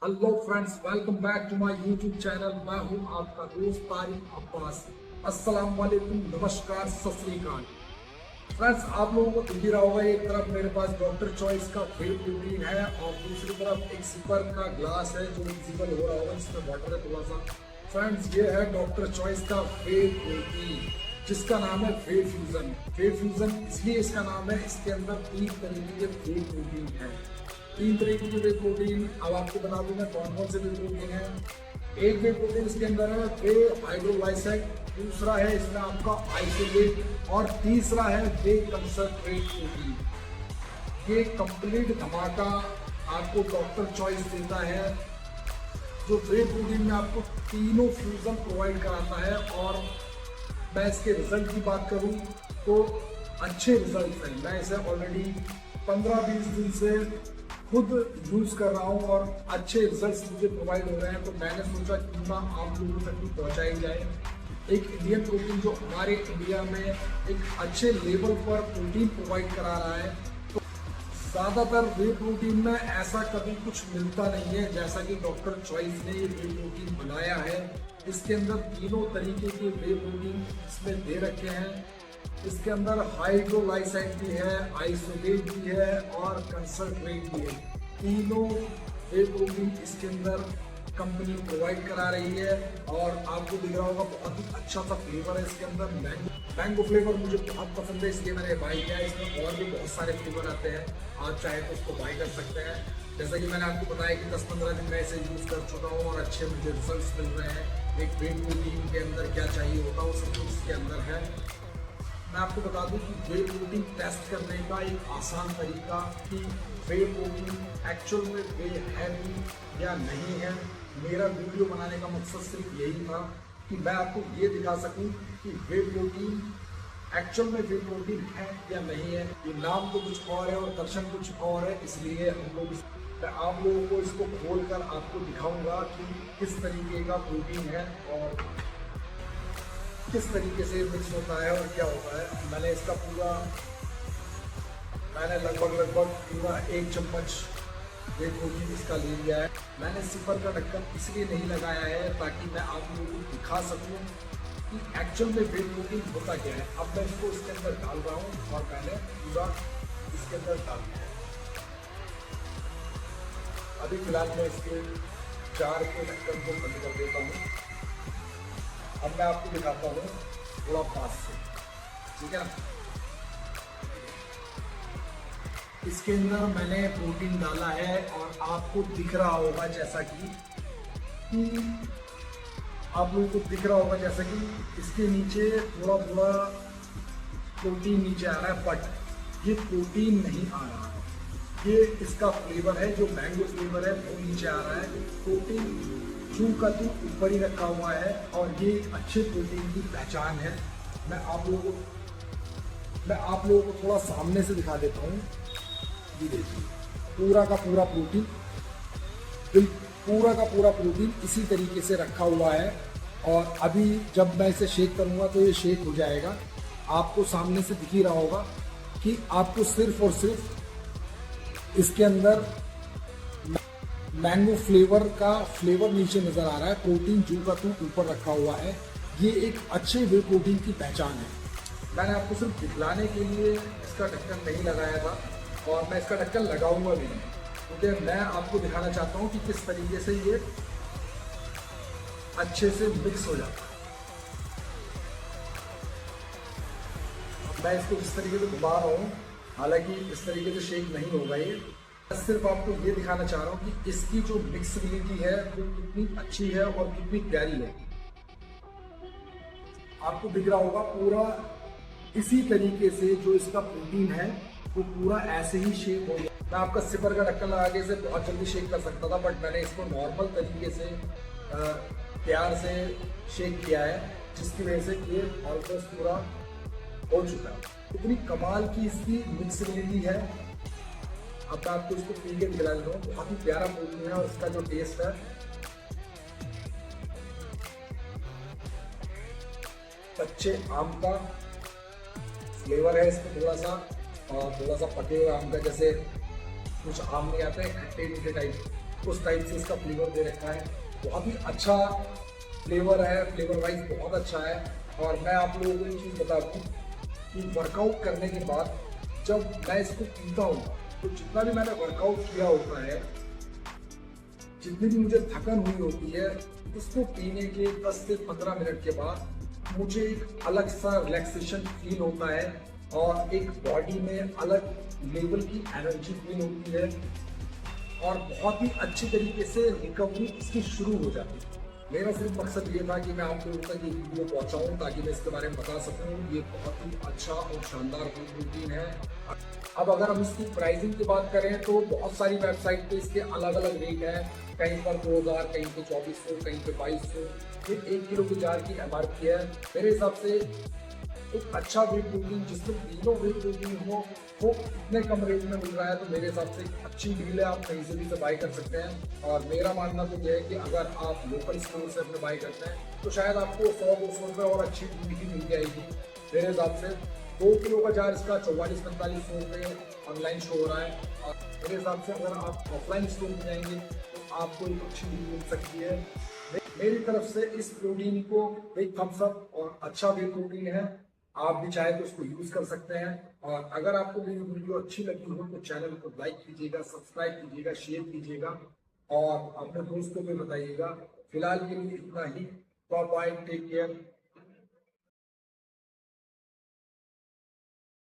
Hello friends, welcome back to my YouTube channel. मैं हूं आपका दोस्त तारिक अब्बास। अस्सलाम वालेकुम, नमस्कार, सत श्री अकाल। फ्रेंड्स, आप लोगों को दिख ही रहा होगा, एक तरफ मेरे पास डॉक्टर चॉइस का व्हे प्रोटीन है और दूसरी तरफ एक सिपर का ग्लास है जो विजिबल हो रहा होगा, जिसमें वाटर है थोड़ा सा। फ्रेंड्स, ये है डॉक्टर चॉइस का व्हे प्रोटीन, जिसका नाम है व्हे फ्यूजन। व्हे फ्यूजन इसलिए इसका नाम है, इसके अंदर 3 तरीके के व्हे प्रोटीन है। 3 तरीके के व्हे प्रोटीन अब आपको बता दूं मैं कौन कौन से व्हे प्रोटीन है। एक व्हे प्रोटीन इसके अंदर है व्हे हाइड्रोलाइसेट, दूसरा है इसमें आपका आइसोलेट और तीसरा है व्हे कंसंट्रेट प्रोटीन। ये कंप्लीट धमाका आपको डॉक्टर चॉइस देता है, जो व्हे प्रोटीन में आपको तीनों फ्यूजन प्रोवाइड कराता है। और मैं इसके रिजल्ट की बात करूं तो अच्छे रिजल्ट हैं। मैं इसे ऑलरेडी 15-20 दिन से खुद यूज कर रहा हूँ और अच्छे रिजल्ट्स मुझे प्रोवाइड हो रहे हैं। तो मैंने सोचा क्यों ना आप लोगों तक भी पहुँचाई जाए एक इंडियन प्रोटीन जो हमारे इंडिया में एक अच्छे लेवल पर प्रोटीन प्रोवाइड करा रहा है। तो ज़्यादातर व्हे प्रोटीन में ऐसा कभी कुछ मिलता नहीं है जैसा कि डॉक्टर चॉइस ने ये व्हे प्रोटीन बनाया है। इसके अंदर तीनों तरीके के व्हे प्रोटीन इसमें दे रखे हैं। इसके अंदर हाइड्रोलाइसाइड भी है, आइसोलेट भी है और कंसंट्रेट भी है। तीनों व्हे प्रोटीन इसके अंदर कंपनी प्रोवाइड करा रही है। और आपको दिख रहा होगा बहुत ही अच्छा सा फ्लेवर है इसके अंदर। मैंगो फ्लेवर मुझे बहुत पसंद है, इसलिए मैंने बाई किया है। इसमें और भी बहुत सारे फ्लेवर आते हैं, आप चाहे तो उसको बाई कर सकते हैं। जैसा कि मैंने आपको बताया कि 10-15 दिन मैं इसे यूज़ कर चुका हूँ और अच्छे मुझे रिजल्ट मिल रहे हैं। एक व्हे प्रोटीन के अंदर क्या चाहिए होता है वो सब कुछ इसके अंदर है। मैं आपको बता दूं कि व्हे प्रोटीन टेस्ट करने का एक आसान तरीका कि व्हे प्रोटीन एक्चुअल में व्हे है भी या नहीं है। मेरा वीडियो बनाने का मकसद सिर्फ यही था कि मैं आपको ये दिखा सकूं कि व्हे प्रोटीन एक्चुअल में व्हे प्रोटीन है या नहीं है। ये नाम तो कुछ और है और दर्शन कुछ और है, इसलिए मैं आप लोगों को इसको खोल कर आपको दिखाऊंगा कि किस तरीके का प्रोटीन है और किस तरीके से मिक्स होता है और क्या होता है। मैंने लगभग पूरा 1 चम्मच व्हे प्रोटीन इसका ले लिया है। मैंने सिपर का ढक्कन इसलिए नहीं लगाया है ताकि मैं आप लोगों को दिखा सकूं कि एक्चुअल में व्हे प्रोटीन होता क्या है। अब मैं इसको इसके अंदर डाल रहा हूँ और मैंने पूरा इसके अंदर डाल दिया है। अभी फिलहाल मैं इसके जार के ढक्कन को बंद कर देता हूँ। अब मैं आपको दिखाता हूँ थोड़ा पास से, ठीक है ना। इसके अंदर मैंने प्रोटीन डाला है और आपको दिख रहा होगा जैसा कि आप लोगों को दिख रहा होगा जैसा कि इसके नीचे थोड़ा थोड़ा प्रोटीन नीचे आ रहा है, बट ये प्रोटीन नहीं आ रहा है। ये इसका फ्लेवर है, जो मैंगो फ्लेवर है वो नीचे आ रहा है। प्रोटीन चू का तू ऊपर ही रखा हुआ है और ये अच्छे प्रोटीन की पहचान है। मैं आप लोगों को थोड़ा सामने से दिखा देता हूँ। ये देखिए पूरा का पूरा प्रोटीन इसी तरीके से रखा हुआ है। और अभी जब मैं इसे शेक करूँगा तो ये शेक हो जाएगा। आपको सामने से दिख ही रहा होगा कि आपको सिर्फ और सिर्फ इसके अंदर मैंगो फ्लेवर का फ्लेवर नीचे नजर आ रहा है। प्रोटीन जू का तू ऊपर रखा हुआ है। ये एक अच्छे व्हे प्रोटीन की पहचान है। मैंने आपको सिर्फ दिखलाने के लिए इसका ढक्कन नहीं लगाया था और मैं इसका ढक्कन लगाऊंगा भी नहीं, क्योंकि मैं आपको दिखाना चाहता हूँ कि किस तरीके से ये अच्छे से मिक्स हो जाता है। मैं इसको इस तरीके से घुमा रहा हूँ, हालांकि इस तरीके से शेक नहीं होगा ये। मैं सिर्फ आपको ये दिखाना चाह रहा हूँ कि इसकी जो मिक्सबिलिटी है वो कितनी अच्छी है और कितनी प्यारी है। आपको दिख रहा होगा पूरा इसी तरीके से जो इसका प्रोटीन है वो पूरा ऐसे ही शेक हो गया। मैं आपका सिपर का ढक्कन लगा के इसे बहुत जल्दी शेक कर सकता था, बट मैंने इसको नॉर्मल तरीके से प्यार से शेक किया है, जिसकी वजह से ये ऑलमोस्ट पूरा हो चुका है। इतनी कमाल की इसकी मिक्सबिलिटी है। अब मैं आपको इसको पी के दिला देता हूँ। बहुत ही प्यारा प्रोटीन है और इसका जो टेस्ट है कच्चे आम का फ्लेवर है इसमें थोड़ा सा, और थोड़ा सा पके हुए आम का, जैसे कुछ आम नहीं आते खट्टे मीठे टाइप, उस टाइप से इसका फ्लेवर दे रखा है। बहुत ही अच्छा फ्लेवर है, फ्लेवर वाइज बहुत अच्छा है। और मैं आप लोगों को एक चीज़ बता दूँ कि वर्कआउट करने के बाद जब मैं इसको पीता हूँ तो जितना भी मैंने वर्कआउट किया होता है, जितनी भी मुझे थकन हुई होती है, उसको पीने के 10 से 15 मिनट के बाद मुझे एक अलग सा रिलैक्सेशन फील होता है और एक बॉडी में अलग लेवल की एनर्जी फील होती है और बहुत ही अच्छी तरीके से रिकवरी इसकी शुरू हो जाती है। मेरा सिर्फ मकसद ये था कि मैं आप लोगों तक ये वीडियो पहुंचाऊं ताकि मैं इसके बारे में बता सकूं। ये बहुत ही अच्छा और शानदार प्रोटीन है। अब अगर हम इसकी प्राइसिंग की बात करें तो बहुत सारी वेबसाइट पे इसके अलग अलग रेट है। कहीं पर 2000, कहीं पे 2400, कहीं पे 2200। ये 1 किलो की जार की MRP है। मेरे हिसाब से एक अच्छा वे प्रोटीन जिसमें तीनों वे प्रोटीन हो वो इतने कम रेट में मिल रहा है, तो मेरे हिसाब से एक अच्छी डील है। आप कहीं से भी इसे बाई कर सकते हैं। और मेरा मानना तो यह है कि अगर आप लोकल स्टोर से अपने बाई करते हैं तो शायद आपको 100-200 रुपये और अच्छी डील भी मिल जाएगी। मेरे हिसाब से 2 किलो का जार इसका 44-45 रुपये ऑनलाइन शो हो रहा है। और मेरे हिसाब से अगर आप ऑफलाइन स्टोर में जाएंगे तो आपको एक अच्छी डील मिल सकती है। मेरी तरफ से इस प्रोटीन को एक थम्स अप और अच्छा वे प्रोटीन है। आप भी चाहे तो उसको यूज कर सकते हैं। और अगर आपको मेरी वीडियो अच्छी लगी हो तो चैनल को लाइक कीजिएगा, सब्सक्राइब कीजिएगा, शेयर कीजिएगा और अपने दोस्तों को बताइएगा। फिलहाल के लिए इतना ही। Bye bye, take care.